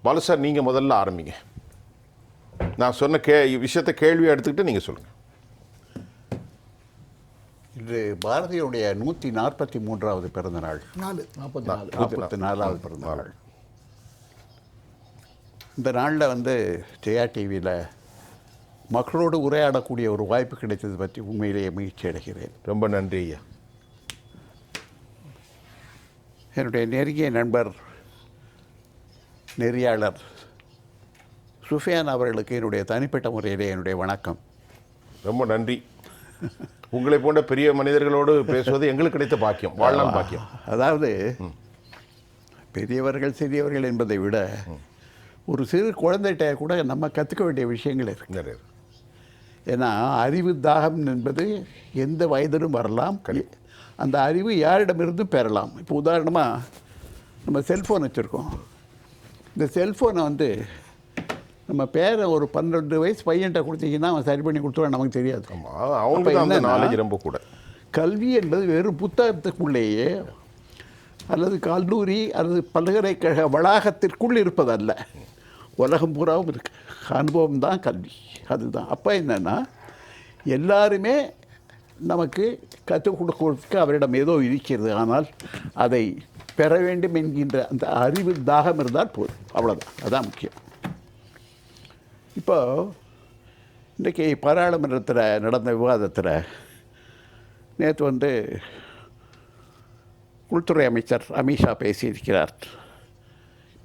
Balu sir, நீங்கள் முதல்ல ஆரம்பிங்க. நான் சொன்ன விஷயத்தை கேள்வியை எடுத்துக்கிட்டு நீங்கள் சொல்லுங்கள். இன்று பாரதியுடைய 143வது பிறந்த நாள், 44வது பிறந்த நாள். இந்த நாளில் ஜெயா டிவியில் மக்களோடு உரையாடக்கூடிய ஒரு வாய்ப்பு கிடைத்தது பற்றி உண்மையிலேயே மகிழ்ச்சி அடைகிறேன். ரொம்ப நன்றி ஐயா. என்னுடைய நெருங்கிய நண்பர் நெறியாளர் சுஃபியான் அவர்களுக்கு என்னுடைய தனிப்பட்ட முறையிலே என்னுடைய வணக்கம். ரொம்ப நன்றி. உங்களை போன்ற பெரிய மனிதர்களோடு பேசுவது எங்களுக்கு கிடைத்த பாக்கியம், வாழ்நாள் பாக்கியம். அதாவது பெரியவர்கள் சிறியவர்கள் என்பதை விட ஒரு சிறு குழந்தைகிட்ட கூட நம்ம கற்றுக்க வேண்டிய விஷயங்கள் இருக்கு. ஏன்னா அறிவு தாகம் என்பது எந்த வயதிலும் வரலாம். அந்த அறிவு யாரிடமிருந்தும் பெறலாம். இப்போ உதாரணமாக நம்ம செல்ஃபோன் வச்சுருக்கோம். இந்த செல்ஃபோனை நம்ம பேரை ஒரு 12 வயசு பையன்கிட்ட கொடுத்தீங்கன்னா அவன் சரி பண்ணி கொடுத்துருவான், நமக்கு தெரியாது. அவங்க நாலேஜ் ரொம்ப கூட. கல்வி என்பது வெறும் புத்தகத்துக்குள்ளேயே அல்லது கல்லூரி அல்லது பல்கலைக்கழக வளாகத்திற்குள் இருப்பதல்ல, உலகம் பூராவும் இருக்கு. அனுபவம் தான் கல்வி. அதுதான். அப்போ என்னென்னா எல்லாருமே நமக்கு கற்றுக் கொடுக்கிறதுக்கு அவரிடம் ஏதோ இருக்கிறது. ஆனால் அதை பெற வேண்டும் என்கின்ற அந்த அறிவு தாகம் இருந்தால் போதும். அவ்வளோதான். அதான் முக்கியம். இப்போ இன்றைக்கி பாராளுமன்றத்தில் நடந்த விவாதத்தில் நேற்று உள்துறை அமைச்சர் அமித்ஷா பேசியிருக்கிறார்.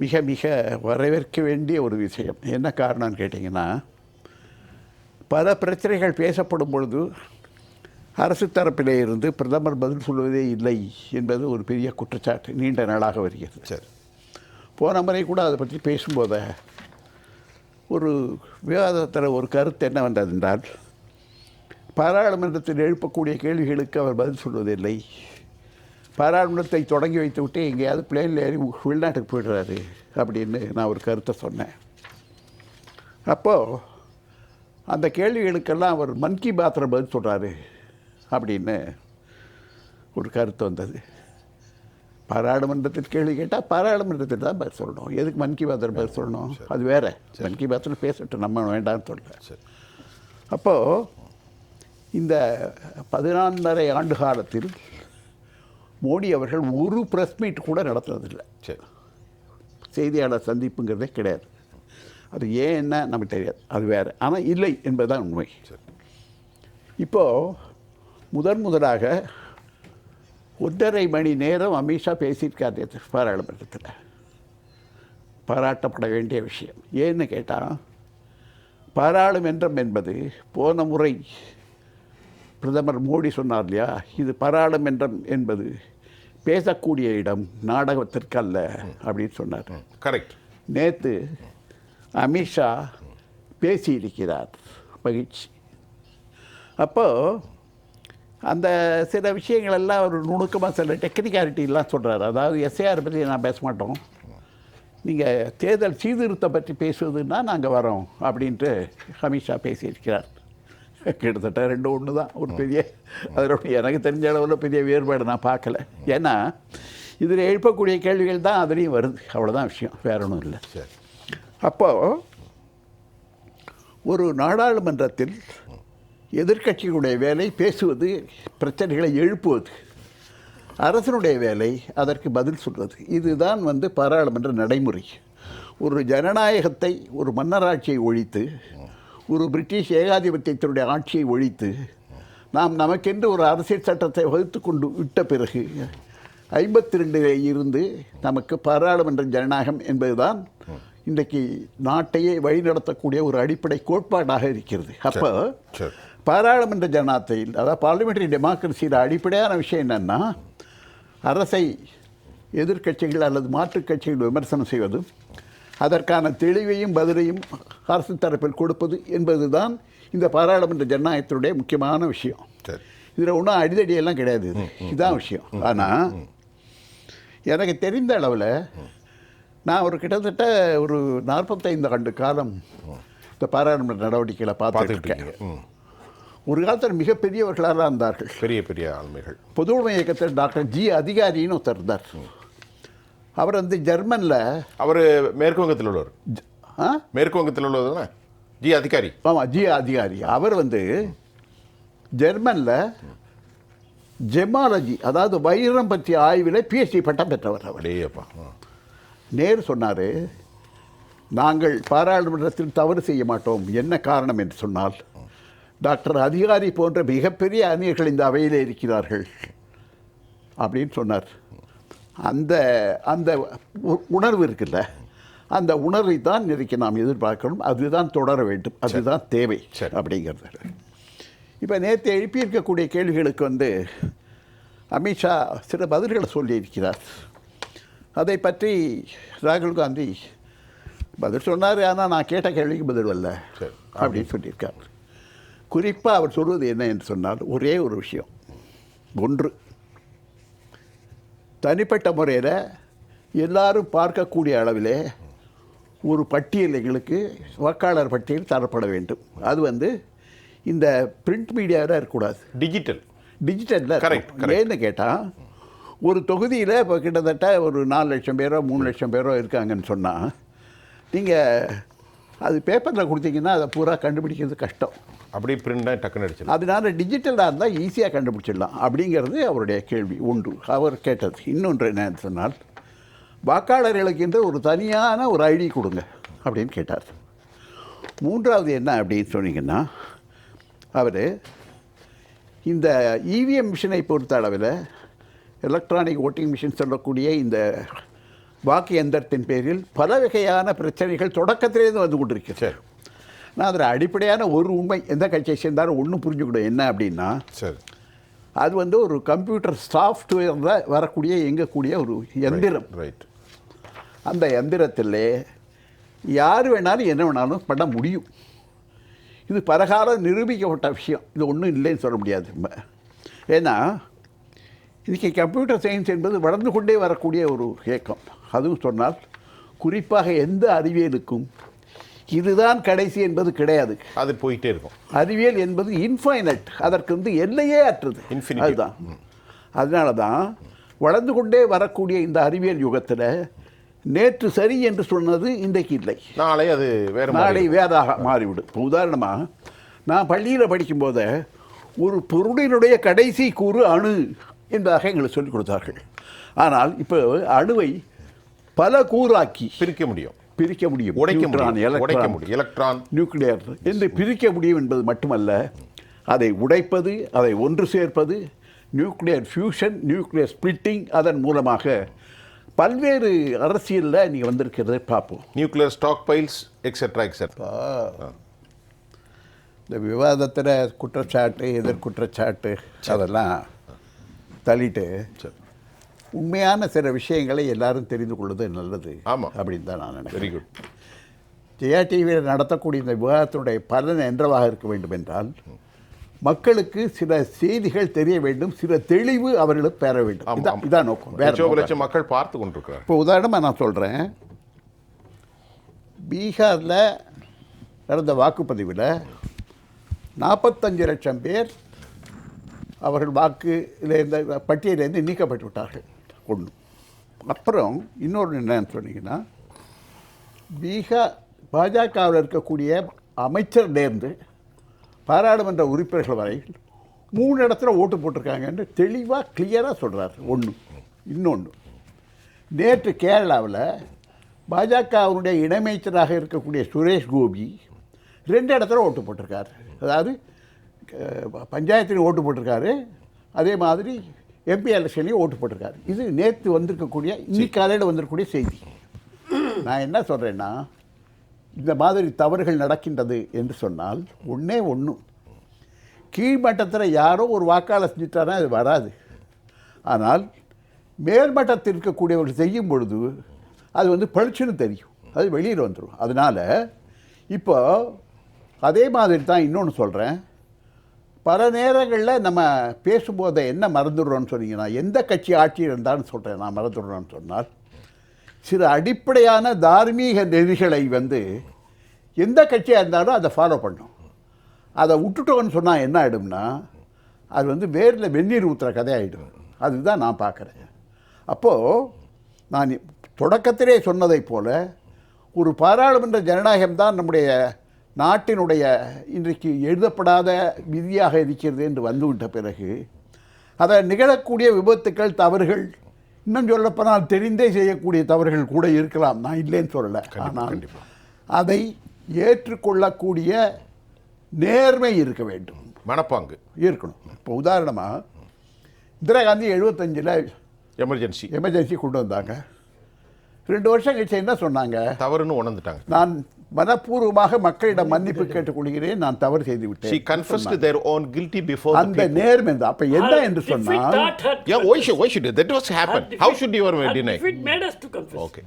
மிக மிக வரவேற்க வேண்டிய ஒரு விஷயம். என்ன காரணம்னு கேட்டிங்கன்னா, பல பிரச்சனைகள் பேசப்படும் பொழுது அரசு தரப்பிலே இருந்து பிரதமர் பதில் சொல்வதே இல்லை என்பது ஒரு பெரிய குற்றச்சாட்டு நீண்ட நாளாக வருகிறது. சரி, போன முறை கூட அதை பற்றி பேசும்போது ஒரு விவாதத்தில் ஒரு கருத்து என்ன வந்தது என்றால், பாராளுமன்றத்தில் எழுப்பக்கூடிய கேள்விகளுக்கு அவர் பதில் சொல்வதில்லை, பாராளுமன்றத்தை தொடங்கி வைத்து விட்டு எங்கேயாவது பிளேனில் ஏறி வெளிநாட்டுக்கு போய்டுறாரு அப்படின்னு நான் ஒரு கருத்தை சொன்னேன். அப்போது அந்த கேள்விகளுக்கெல்லாம் அவர் மன் கி பாத்தில் பதில் சொல்கிறாரு அப்படின்னு ஒரு கருத்து வந்தது. பாராளுமன்றத்தில் கேள்வி கேட்டால் பாராளுமன்றத்தில் தான் பதில் சொல்லணும். எதுக்கு மன் கி பாத்தில் பதில் சொல்லணும்? அது வேறு. மன் கி பாத்தில் பேசட்டும், நம்ம வேண்டாம்னு சொல்ல. அப்போது இந்த 14.5 ஆண்டு காலத்தில் மோடி அவர்கள் ஒரு ப்ரெஸ் மீட் கூட நடத்துனதில்லை. சரி, செய்தியாளர் சந்திப்புங்கிறதே கிடையாது. அது ஏன் என்ன நமக்கு தெரியாது, அது வேறு. ஆனால் இல்லை என்பதுதான் உண்மை. இப்போது முதலாக 1.5 மணி நேரம் அமித்ஷா பேசியிருக்காரு பாராளுமன்றத்தில். பாராட்டப்பட வேண்டிய விஷயம். ஏன்னு கேட்டால், பாராளுமன்றம் என்பது போன முறை பிரதமர் மோடி சொன்னார் இல்லையா, இது பாராளுமன்றம் என்பது பேசக்கூடிய இடம், நாடகத்திற்கு அல்ல அப்படின்னு சொன்னார். கரெக்ட். நேற்று அமித்ஷா பேசியிருக்கிறார். மகிழ்ச்சி. அப்போது அந்த சில விஷயங்களெல்லாம் ஒரு நுணுக்கமாக சில டெக்னிக்காலிட்டிலாம் சொல்கிறார். அதாவது எஸ்ஐஆர் பற்றி நான் பேச மாட்டோம், நீங்கள் தேர்தல் சீர்திருத்தம் பற்றி பேசுவதுன்னா நாங்கள் வரோம் அப்படின்ட்டு அமித்ஷா பேசியிருக்கிறார். கிட்டத்தட்ட 2 ஒன்று தான். ஒரு பெரிய அதோட எனக்கு தெரிஞ்ச அளவில் பெரிய வேறுபாடு நான் பார்க்கல. ஏன்னா இதில் எழுப்பக்கூடிய கேள்விகள் தான் அதுலேயும் வருது. அவ்வளோதான் விஷயம், வேற ஒன்றும் இல்லை. அப்போது ஒரு நாடாளுமன்றத்தில் எதிர்க்கட்சிகளுடைய வேலை பேசுவது, பிரச்சனைகளை எழுப்புவது. அரசனுடைய வேலை அதற்கு பதில் சொல்வது. இதுதான் பாராளுமன்ற நடைமுறை. ஒரு ஜனநாயகத்தை, ஒரு மன்னராட்சியை ஒழித்து, ஒரு பிரிட்டிஷ் ஏகாதிபத்தியத்தினுடைய ஆட்சியை ஒழித்து, நாம் நமக்கென்று ஒரு அரசியல் சட்டத்தை வகுத்து கொண்டு விட்ட பிறகு 52 இருந்து நமக்கு பாராளுமன்ற ஜனநாயகம் என்பதுதான் இன்றைக்கு நாட்டையே வழிநடத்தக்கூடிய ஒரு அடிப்படை கோட்பாடாக இருக்கிறது. அப்போ பாராளுமன்ற ஜனநாயகத்தில், அதாவது பார்லிமெண்டரி டெமோக்ரஸியில் அடிப்படையான விஷயம் என்னென்னா, அரசை எதிர்க்கட்சிகள் அல்லது மாற்றுக் கட்சிகள் விமர்சனம் செய்வதும் அதற்கான தெளிவையும் பதிலையும் அரசு தரப்பில் கொடுப்பது என்பது தான் இந்த பாராளுமன்ற ஜனநாயகத்தினுடைய முக்கியமான விஷயம். இதில் ஒன்றும் அடிதடியெல்லாம் கிடையாது. இதுதான் விஷயம். ஆனால் எனக்கு தெரிந்த அளவில் நான் கிட்டத்தட்ட ஒரு 45 ஆண்டு காலம் இந்த பாராளுமன்ற நடவடிக்கைகளை பார்த்துருக்கேன். ஒரு காலத்தில் மிகப்பெரியவர்களாக இருந்தார்கள், பெரிய பெரிய ஆளுமைகள். பொது உடைமை இயக்கத்தில் டாக்டர் ஜி அதிகாரின்னு ஒருத்தர் இருந்தார். அவர் வந்து ஜெர்மனில் அவர் மேற்கு வங்கத்தில் உள்ளவர். மேற்கு வங்கத்தில் உள்ளவர் தானே ஜி அதிகாரி. ஆமாம், ஜி அதிகாரி. அவர் வந்து ஜெர்மனில் ஜெமாலஜி, அதாவது வைரம் பற்றிய ஆய்வில் பிஹெச்டி பட்டம் பெற்றவர். அவரேப்பா நேரு சொன்னார், நாங்கள் பாராளுமன்றத்தில் தவறு செய்ய மாட்டோம். என்ன காரணம் என்று சொன்னால், டாக்டர் அதிகாரி போன்ற மிகப்பெரிய அறிஞர்கள் இந்த அவையிலே இருக்கிறார்கள் அப்படின்னு சொன்னார். அந்த அந்த உணர்வு இருக்குல்ல, அந்த உணர்வை தான் இன்றைக்கு நாம் எதிர்பார்க்கணும். அதுதான் தொடர வேண்டும், அதுதான் தேவை அப்படிங்கிறது. இப்போ நேற்று எழுப்பியிருக்கக்கூடிய கேள்விகளுக்கு வந்து அமித்ஷா சில பதில்களை சொல்லியிருக்கிறார். அதை பற்றி ராகுல் காந்தி பதில் சொன்னார். ஆனால் நான் கேட்ட கேள்விக்கு பதில் அல்ல அப்படின்னு சொல்லியிருக்கார். குறிப்பாக அவர் சொல்வது என்ன என்று சொன்னால், ஒரே ஒரு விஷயம். ஒன்று, தனிப்பட்ட முறையில் எல்லாரும் பார்க்கக்கூடிய அளவில் ஒரு பட்டியல் எங்களுக்கு வாக்காளர் பட்டியல் தரப்பட வேண்டும். அது வந்து இந்த பிரிண்ட் மீடியாவில் இருக்கக்கூடாது, டிஜிட்டலில். ஏன்னு கேட்டால், ஒரு தொகுதியில் இப்போ கிட்டத்தட்ட ஒரு 4 லட்சம் பேரோ 3 லட்சம் பேரோ இருக்காங்கன்னு சொன்னால், நீங்கள் அது பேப்பரில் கொடுத்தீங்கன்னா அதை பூரா கண்டுபிடிக்கிறது கஷ்டம். அப்படி பிரிண்டாக டக்குன்னு அடிச்சிடலாம். அதனால டிஜிட்டலாக இருந்தால் ஈஸியாக கண்டுபிடிச்சிடலாம் அப்படிங்கிறது அவருடைய கேள்வி ஒன்று, அவர் கேட்டது. இன்னொன்று என்னன்னு சொன்னால், வாக்காளர்களுக்கு என்று ஒரு தனியான ஒரு ஐடி கொடுங்க அப்படின்னு கேட்டார். மூன்றாவது என்ன அப்படின்னு சொன்னீங்கன்னா, அவர் இந்த இவிஎம் மிஷினை பொறுத்த அளவில், எலக்ட்ரானிக் ஓட்டிங் மிஷின் சொல்லக்கூடிய இந்த வாக்கு எந்திரத்தின் பேரில் பல வகையான பிரச்சனைகள் தொடக்கத்திலேருந்து வந்து கொண்டிருக்கு. நான் அதில் அடிப்படையான ஒரு உண்மை, எந்த கட்சியை சேர்ந்தாலும் ஒன்றும் புரிஞ்சுக்கணும். என்ன அப்படின்னா, அது வந்து ஒரு கம்ப்யூட்டர் சாஃப்ட்வேரில் வரக்கூடிய இயங்கக்கூடிய ஒரு எந்திரம். அந்த எந்திரத்தில் யார் வேணாலும் என்ன வேணாலும் பண்ண முடியும். இது பலகாலம் நிரூபிக்கப்பட்ட விஷயம். இது ஒன்றும் இல்லைன்னு சொல்ல முடியாது. ஏன்னா இன்றைக்கி கம்ப்யூட்டர் சயின்ஸ் என்பது வளர்ந்து கொண்டே வரக்கூடிய ஒரு இயக்கம். அதுவும் சொன்னால், குறிப்பாக எந்த அறிவியலுக்கும் இதுதான் கடைசி என்பது கிடையாது. அது போயிட்டே இருக்கும். அறிவியல் என்பது இன்ஃபைனட், அதற்கு வந்து எல்லையே அற்றது. அதுதான். அதனால தான் வளர்ந்து கொண்டே வரக்கூடிய இந்த அறிவியல் யுகத்தில் நேற்று சரி என்று சொன்னது இன்றைக்கு இல்லை, நாளை அது நாளை வேறாக மாறிவிடும். இப்போ உதாரணமாக, நான் பள்ளியில் படிக்கும்போது ஒரு பொருளினுடைய கடைசி கூறு அணு என்பதாக எங்களுக்கு சொல்லிக் கொடுத்தார்கள். ஆனால் இப்போ அணுவை பல கூறாக்கி பிரிக்க முடியும், எலக்ட்ரான், நியூக்ளியர் என்று பிரிக்க முடியும் என்பது மட்டுமல்ல, அதை உடைப்பது, அதை ஒன்று சேர்ப்பது, நியூக்ளியர் ஃபியூஷன், நியூக்ளியர் ஸ்பிளிட்டிங், அதன் மூலமாக பல்வேறு அரசியலில் நீங்கள் வந்திருக்கிறதை பார்ப்போம். Nuclear stockpiles etcetera etcetera. இந்த விவாதத்தில் குற்றச்சாட்டு, எதிர்குற்றச்சாட்டு அதெல்லாம் தள்ளிட்டு உண்மையான சில விஷயங்களை எல்லாரும் தெரிந்து கொள்வது நல்லது. ஆமாம், அப்படின்னு தான் நான் நினைக்கிறேன். Very good. ஜெயா டிவியில் நடத்தக்கூடிய இந்த விவாதத்தினுடைய பலன் என்னவாக இருக்க வேண்டும் என்றால், மக்களுக்கு சில செய்திகள் தெரிய வேண்டும், சில தெளிவு அவர்களுக்கு பெற வேண்டும். இதான் நோக்கம். வேற மக்கள் பார்த்து கொண்டிருக்கிறார். இப்போ உதாரணமாக நான் சொல்கிறேன், பீகாரில் நடந்த வாக்குப்பதிவில் 45 லட்சம் பேர் அவர்கள் வாக்குல இருந்த பட்டியலிருந்து நீக்கப்பட்டு விட்டார்கள். ஒன்று. அப்புறம் இன்னொன்று என்னன்னு சொன்னீங்கன்னா, பீகார் பாஜகவில் இருக்கக்கூடிய அமைச்சர்லேருந்து பாராளுமன்ற உறுப்பினர்கள் வரை 3 இடத்துல ஓட்டு போட்டிருக்காங்கன்னு தெளிவாக கிளியராக சொல்கிறார். ஒன்று. இன்னொன்று, நேற்று கேரளாவில் பாஜகவுடைய இணையமைச்சராக இருக்கக்கூடிய சுரேஷ் கோபி 2 இடத்துல ஓட்டு போட்டிருக்காரு. அதாவது பஞ்சாயத்துலையும் ஓட்டு போட்டிருக்காரு, அதே மாதிரி எம்பி எலெக்ஷன்லையும் ஓட்டு போட்டிருக்காரு. இது நேற்று வந்திருக்கக்கூடிய, இன்னைக்கு காலையில் வந்திருக்கக்கூடிய செய்தி. நான் என்ன சொல்கிறேன்னா, இந்த மாதிரி தவறுகள் நடக்கின்றது என்று சொன்னால், ஒன்று கீழ்மட்டத்தில் யாரோ ஒரு வாக்காளர் செஞ்சுட்டாரா அது வராது. ஆனால் மேல்மட்டத்தில் இருக்கக்கூடியவர்கள் செய்யும் பொழுது அது வந்து பளிச்சுன்னு தெரியும், அது வெளியில் வந்துடும். அதனால் இப்போ அதே மாதிரி தான் இன்னொன்று சொல்கிறேன். பல நேரங்களில் நம்ம பேசும்போது என்ன மறந்துடுறோன்னு சொன்னீங்கன்னா, எந்த கட்சி ஆட்சி இருந்தான்னு சொல்கிறேன் நான் மறந்துடுறோன்னு சொன்னால், சில அடிப்படையான தார்மீக நெறிகளை வந்து எந்த கட்சியாக இருந்தாலும் அதை ஃபாலோ பண்ணும். அதை விட்டுட்டோன்னு சொன்னால் என்ன ஆகிடும்னா, அது வந்து வேரில் வெந்நீர் ஊற்றுற கதையாகிடும். அதுதான் நான் பார்க்குறேன். அப்போது நான் தொடக்கத்திலே சொன்னதைப் போல ஒரு பாராளுமன்ற ஜனநாயகம்தான் நம்முடைய நாட்டினுடைய இன்றைக்கு எழுதப்படாத விதியாக இருக்கிறது என்று வந்துவிட்ட பிறகு அதை நிகழக்கூடிய விபத்துக்கள், தவறுகள், இன்னும் சொல்லப்போனால் தெரிந்தே செய்யக்கூடிய தவறுகள் கூட இருக்கலாம், நான் இல்லைன்னு சொல்லலை. ஆனால் அதை ஏற்றுக்கொள்ளக்கூடிய நேர்மை இருக்க வேண்டும், மனப்பாங்கு இருக்கணும். இப்போ உதாரணமாக இந்திரா காந்தி 75ல் எமர்ஜென்சி கொண்டு வந்தாங்க. 2 வருஷம் கழிச்சு என்ன சொன்னாங்க? தவறுன்னு உணர்ந்துட்டாங்க. நான் மனப்பூர்வமாக மக்களிடம் மன்னிப்பு கேட்டுக்கொள்கிறேன், நான் தவறு செய்து விட்டேன். She confessed their own guilty before அந்த the people. நேர்மை தான். அப்ப என்ன என்று சொன்னால், Yeah, why should that was happen? How should you ever deny? It made us to confess. Okay,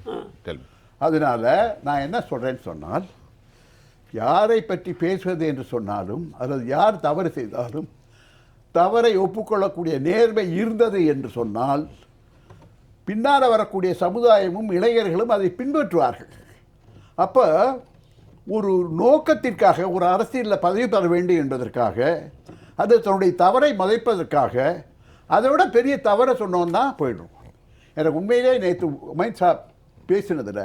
tell me. அதனால நான் என்ன சொல்றேன்னு சொன்னால், யாரை பற்றி பேசுவது என்று சொன்னாலும் அல்லது யார் தவறு செய்தாலும் தவறை ஒப்புக்கொள்ளக்கூடிய நேர்மை இருந்தது என்று சொன்னால் பின்னால் வரக்கூடிய சமுதாயமும் இளைஞர்களும் அதை பின்பற்றுவார்கள். அப்போ ஒரு நோக்கத்திற்காக, ஒரு அரசியலில் பதவி பெற வேண்டும் என்பதற்காக, அது தன்னுடைய தவறை மறைப்பதற்காக அதை விட பெரிய தவறை சொன்னோன்னா போயிடும். எனக்கு உண்மையிலே நேற்று உமைன் சாப் பேசினதில்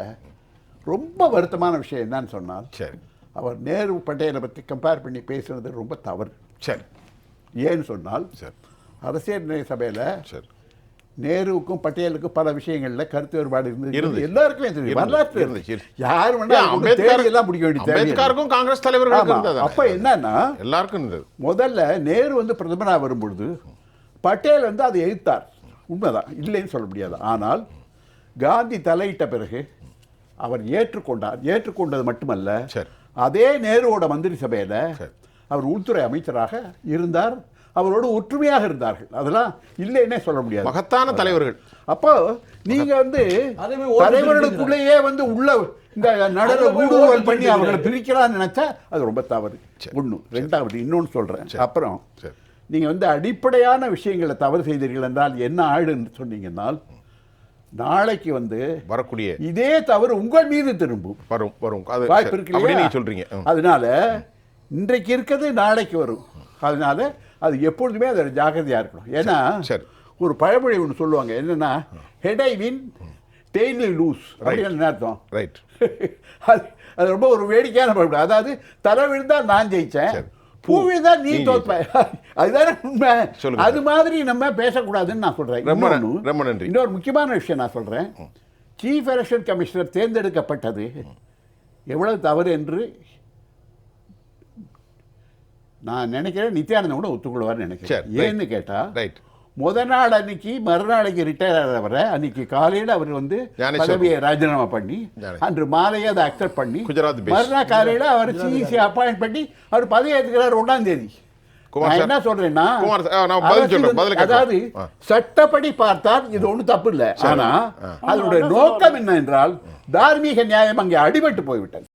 ரொம்ப வருத்தமான விஷயம் என்னன்னு சொன்னால், சரி, அவர் நேரு பட்டேலை பற்றி கம்பேர் பண்ணி பேசுனது ரொம்ப தவறு. சரி, ஏன்னு சொன்னால், சரி, அரசியல் சபையில் சரி, நேருவுக்கும் பட்டேலுக்கும் பல விஷயங்களில் கருத்து வேறுபாடு இருந்தது. இருந்துச்சு. எல்லாருக்குமே தெரியும், வரலாற்று இருந்துச்சு. யார் வேணா எல்லாம் பிடிக்க வேண்டிய தேவை. அம்பேத்கருக்கும் காங்கிரஸ் தலைவர்களுக்கு இருந்தது. அப்போ என்னன்னா, எல்லாருக்கும் இருந்தது. முதல்ல நேரு வந்து பிரதமராக வரும்பொழுது பட்டேல் வந்து அதை எதிர்த்தார். உண்மைதான், இல்லைன்னு சொல்ல முடியாது. ஆனால் காந்தி தலையிட்ட பிறகு அவர் ஏற்றுக்கொண்டார். ஏற்றுக்கொண்டது மட்டுமல்ல, சரி, அதே நேருவோட மந்திரி சபையில் சரி, அவர் உள்துறை அமைச்சராக இருந்தார். அவரோடு ஒற்றுமையாக இருந்தார்கள். அதெல்லாம் இல்லைன்னே சொல்ல முடியாது. மகத்தான தலைவர்கள். அப்போ நீங்க வந்து தலைவர்களுக்குள்ளேயே வந்து உள்ள இந்த நடுற ஊடுருவல் பண்ணி அவர்களை பிரிக்கலாம்னு நினைச்சா அது ரொம்ப தவறு. ஒன்று. ரெண்டாவது இன்னொன்று சொல்றேன். அப்புறம் நீங்க வந்து அடிப்படையான விஷயங்களை தவறு செய்தீர்கள் என்றால் என்ன ஆயிடுன்னு சொன்னீங்கன்னால், நாளைக்கு வந்து வரக்கூடிய இதே தவறு உங்கள் மீது திரும்பும். வரும் வாய்ப்பு இருக்கு அப்படி நீங்க சொல்றீங்க. அதனால இன்றைக்கு இருக்கிறது நாளைக்கு வரும். அதனால அது எப்பொழுதுமே அது ஜாக்கிரதையா இருக்கணும். ஏன்னா ஒரு பழமொழி ஒன்று சொல்லுவாங்க, என்னன்னா ஹெட் ஐ வின் டெய்ல் லூஸ் அப்படின்னு என்ன அர்த்தம்? ரைட். அது ரொம்ப ஒரு வேடிக்கையான பழமொழி. அதாவது தலை விழுந்தா நான் ஜெயிச்சேன், பூ விழுந்தா நீ தோற்பாய். அதுதானே உண்மை. அது மாதிரி நம்ம பேசக்கூடாதுன்னு நான் சொல்றேன். ரொம்ப நன்றி. இன்னொரு முக்கியமான விஷயம் நான் சொல்றேன். சீஃப் எலெக்ஷன் கமிஷனர் தேர்ந்தெடுக்கப்பட்டது எவ்வளவு தவறு என்று நான் நினைக்கிறேன். நித்யானந்தம் கூட ஒத்துக்கொள்வார்னு நினைக்கிறேன். ஏன்னு கேட்டா, முதல் நாள் அன்னைக்கு மறுநாளைக்கு ரிட்டையர் ஆகிறவரை அன்னைக்கு காலையில் அவர் வந்து பதவியை ராஜினாமா பண்ணி அன்று மாலையை அதை அக்செப்ட் பண்ணி மறுநாள் காலையில் அவர் சிஇசி அப்பாயிண்ட் பண்ணி அவர் பதவி ஏற்றுக்கிறார் 1ஆம் தேதி. நான் என்ன சொல்றேன்னா, அதாவது சட்டப்படி பார்த்தால் இது ஒன்றும் தப்பு இல்லை. ஆனா அதனுடைய நோக்கம் என்ன என்றால் தார்மீக நியாயம் அங்கே அடிபட்டு போய்விட்டது.